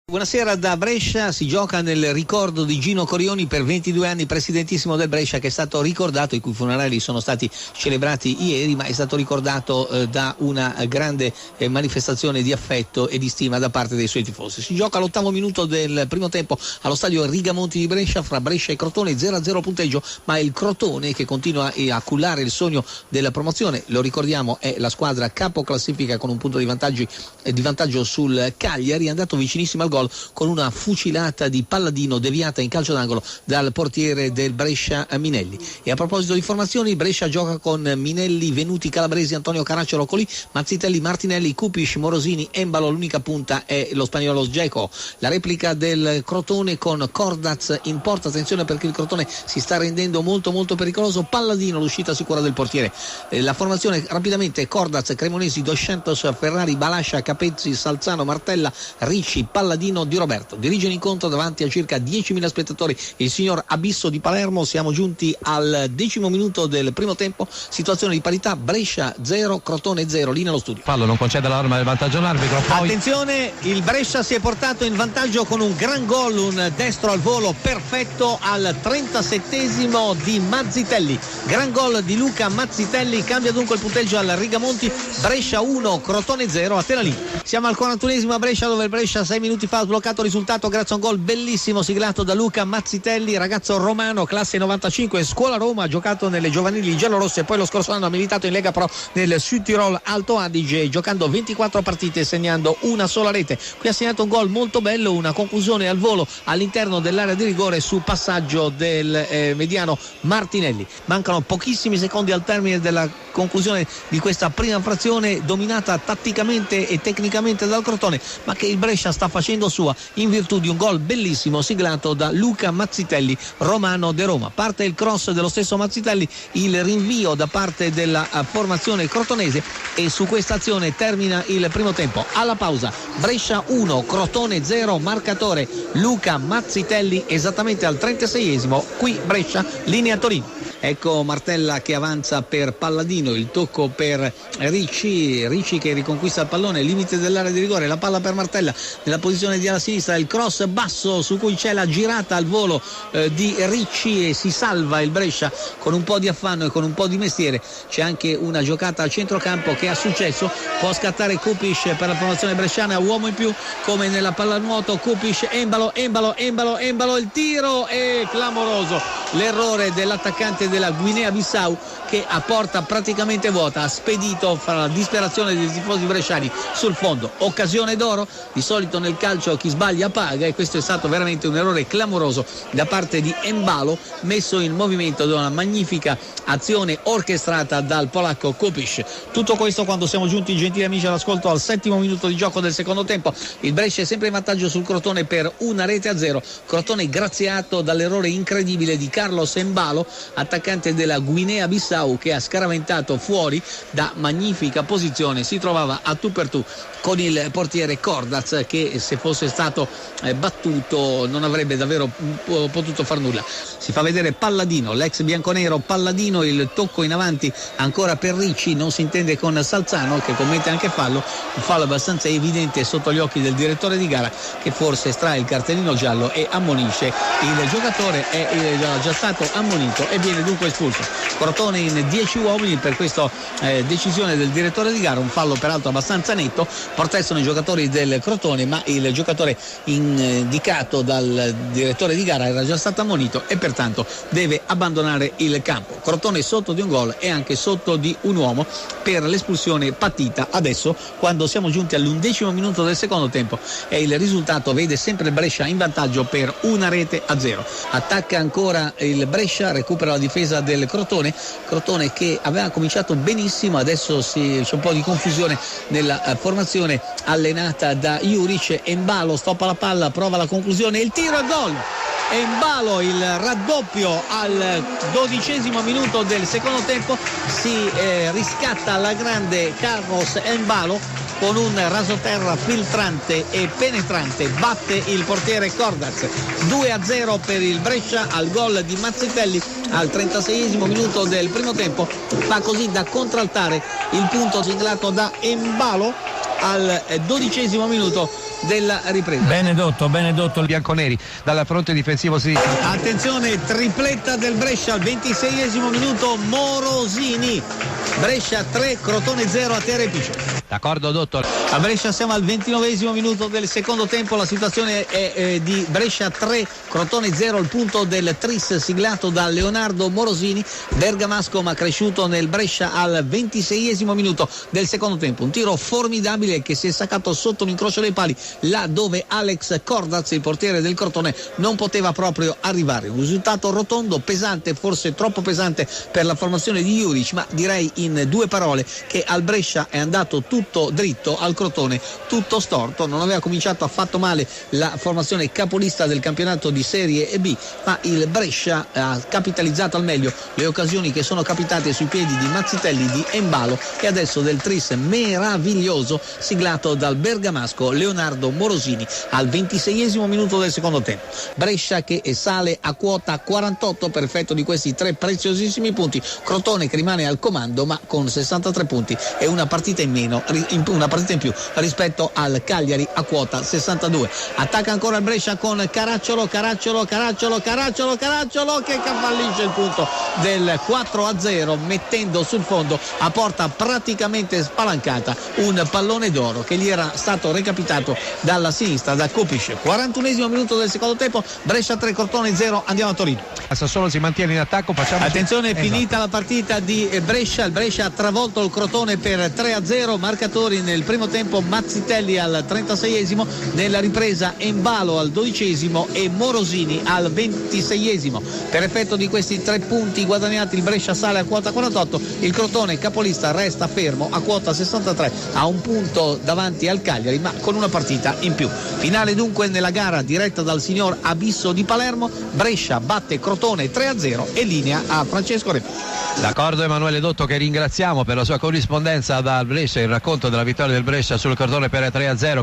Buonasera da Brescia, si gioca nel ricordo di Gino Corioni, per 22 anni presidentissimo del Brescia, che è stato ricordato, i cui funerali sono stati celebrati ieri, ma è stato ricordato da una grande manifestazione di affetto e di stima da parte dei suoi tifosi. Si gioca all'8° minuto del primo tempo allo stadio Rigamonti di Brescia, fra Brescia e Crotone, 0-0 punteggio, ma il Crotone, che continua a cullare il sogno della promozione, lo ricordiamo, è la squadra capo classifica con un punto di vantaggio sul Cagliari, è andato vicinissimo al gol con una fucilata di Palladino deviata in calcio d'angolo dal portiere del Brescia Minelli. E a proposito di formazioni, Brescia gioca con Minelli, Venuti, Calabresi, Antonio Caracciolo, Colì, Mazzitelli, Martinelli, Cupic, Morosini, Embalo, l'unica punta è lo spagnolo Dzeko. La replica del Crotone con Cordaz in porta, attenzione perché il Crotone si sta rendendo molto pericoloso, Palladino, l'uscita sicura del portiere. La formazione rapidamente: Cordaz, Cremonesi, Dos Santos, Ferrari, Balascia, Capezzi, Salzano, Martella, Ricci, Palladino, Di Roberto. Dirige l'incontro davanti a circa 10.000 spettatori il signor Abisso di Palermo. Siamo giunti al 10° minuto del primo tempo, situazione di parità, Brescia 0, Crotone 0, lì nello studio. Fallo, non concede la norma del vantaggio all'arbitro. Attenzione, il Brescia si è portato in vantaggio con un gran gol, un destro al volo perfetto al 37° di Mazzitelli. Gran gol di Luca Mazzitelli, cambia dunque il punteggio al Rigamonti, Brescia 1, Crotone 0, a te la lì. Siamo al 41° a Brescia, dove il Brescia 6 minuti fa ha sbloccato il risultato grazie a un gol bellissimo siglato da Luca Mazzitelli, ragazzo romano, classe 95, scuola Roma, ha giocato nelle giovanili giallorosse e poi lo scorso anno ha militato in Lega Pro nel Südtirol Alto Adige, giocando 24 partite e segnando una sola rete. Qui ha segnato un gol molto bello, una conclusione al volo all'interno dell'area di rigore su passaggio del mediano Martinelli. Mancano pochissimi secondi al termine della conclusione di questa prima frazione, dominata tatticamente e tecnicamente dal Crotone, ma che il Brescia sta facendo sua in virtù di un gol bellissimo siglato da Luca Mazzitelli, romano de Roma. Parte il cross dello stesso Mazzitelli, il rinvio da parte della formazione crotonese, e su questa azione termina il primo tempo. Alla pausa, Brescia 1, Crotone 0, marcatore Luca Mazzitelli, esattamente al 36°. Qui Brescia, linea Torino. Ecco Martella che avanza per Palladino, il tocco per Ricci che riconquista il pallone, limite dell'area di rigore, la palla per Martella nella posizione di ala sinistra, il cross basso su cui c'è la girata al volo di Ricci, e si salva il Brescia con un po' di affanno e con un po' di mestiere. C'è anche una giocata al centrocampo che ha successo, può scattare Cupic per la formazione bresciana, uomo in più come nella pallanuoto. Cupic, Embalo, il tiro è clamoroso, l'errore dell'attaccante della Guinea-Bissau che a porta praticamente vuota ha spedito fra la disperazione dei tifosi bresciani sul fondo. Occasione d'oro, di solito nel calcio chi sbaglia paga, e questo è stato veramente un errore clamoroso da parte di Embalo, messo in movimento da una magnifica azione orchestrata dal polacco Kupic. Tutto questo quando siamo giunti, gentili amici, all'ascolto al 7° minuto di gioco del secondo tempo. Il Brescia è sempre in vantaggio sul Crotone per 1-0. Crotone graziato dall'errore incredibile di Carlos Embalo, attaccante della Guinea-Bissau, che ha scaraventato fuori da magnifica posizione, si trovava a tu per tu con il portiere Cordaz, che se fosse stato battuto non avrebbe davvero potuto far nulla. Si fa vedere Palladino, l'ex bianconero Palladino, il tocco in avanti ancora per Ricci, non si intende con Salzano che commette anche fallo, un fallo abbastanza evidente sotto gli occhi del direttore di gara, che forse estrae il cartellino giallo e ammonisce il giocatore. È già stato ammonito e viene dunque espulso. Crotone in 10 uomini per questa decisione del direttore di gara, un fallo peraltro abbastanza netto. Protestano i giocatori del Crotone, ma il giocatore indicato dal direttore di gara era già stato ammonito e pertanto deve abbandonare il campo. Crotone sotto di un gol e anche sotto di un uomo per l'espulsione patita adesso, quando siamo giunti all'11° minuto del secondo tempo, e il risultato vede sempre il Brescia in vantaggio per 1-0. Attacca ancora il Brescia, recupera la difesa del Crotone che aveva cominciato benissimo, adesso c'è un po' di confusione nella formazione allenata da Juric. Embalo stoppa la palla, prova la conclusione, il tiro e gol. Embalo, il raddoppio al 12° minuto del secondo tempo, si riscatta alla grande Carlos Embalo con un rasoterra filtrante e penetrante, batte il portiere Cordaz. 2-0 per il Brescia al gol di Mazzitelli al 36° minuto del primo tempo, fa così da contraltare il punto siglato da Embalo al 12° minuto della ripresa. Benedotto il bianconeri dal fronte difensivo sinistro. Attenzione, tripletta del Brescia al 26esimo minuto, Morosini. Brescia 3, Crotone 0 a Terre Pisce. D'accordo, dottor. A Brescia siamo al 29esimo minuto del secondo tempo, la situazione è di Brescia 3, Crotone 0, il punto del tris siglato da Leonardo Morosini, bergamasco ma cresciuto nel Brescia al 26esimo minuto del secondo tempo. Un tiro formidabile che si è staccato sotto l'incrocio dei pali, là dove Alex Cordaz, il portiere del Crotone, non poteva proprio arrivare. Un risultato rotondo, pesante, forse troppo pesante per la formazione di Juric, ma direi in due parole che al Brescia è andato tutto dritto, al Crotone tutto storto. Non aveva cominciato affatto male la formazione capolista del campionato di Serie B, ma il Brescia ha capitalizzato al meglio le occasioni che sono capitate sui piedi di Mazzitelli, di Embalo e adesso del tris meraviglioso siglato dal bergamasco Leonardo Morosini al 26esimo minuto del secondo tempo. Brescia che sale a quota 48 per effetto di questi tre preziosissimi punti, Crotone che rimane al comando ma con 63 punti e una partita in meno, una partita in più rispetto al Cagliari a quota 62. Attacca ancora il Brescia con Caracciolo che cavallisce il punto del 4-0 mettendo sul fondo a porta praticamente spalancata un pallone d'oro che gli era stato recapitato dalla sinistra da Kopic. 41esimo minuto del secondo tempo, Brescia 3, Crotone 0. Andiamo a Torino. Sassuolo si mantiene in attacco, attenzione, è finita la partita di Brescia, il Brescia ha travolto il Crotone per 3-0, marcatori nel primo tempo Mazzitelli al 36esimo, nella ripresa Embalo al 12esimo e Morosini al 26esimo. Per effetto di questi 3 punti guadagnati il Brescia sale a quota 48, il Crotone capolista resta fermo a quota 63, a un punto davanti al Cagliari ma con una partita in più. Finale dunque nella gara diretta dal signor Abisso di Palermo, Brescia batte Crotone 3-0 e linea a Francesco Reppi. D'accordo Emanuele Dotto, che ringraziamo per la sua corrispondenza dal Brescia, il racconto della vittoria del Brescia sul Crotone per 3-0.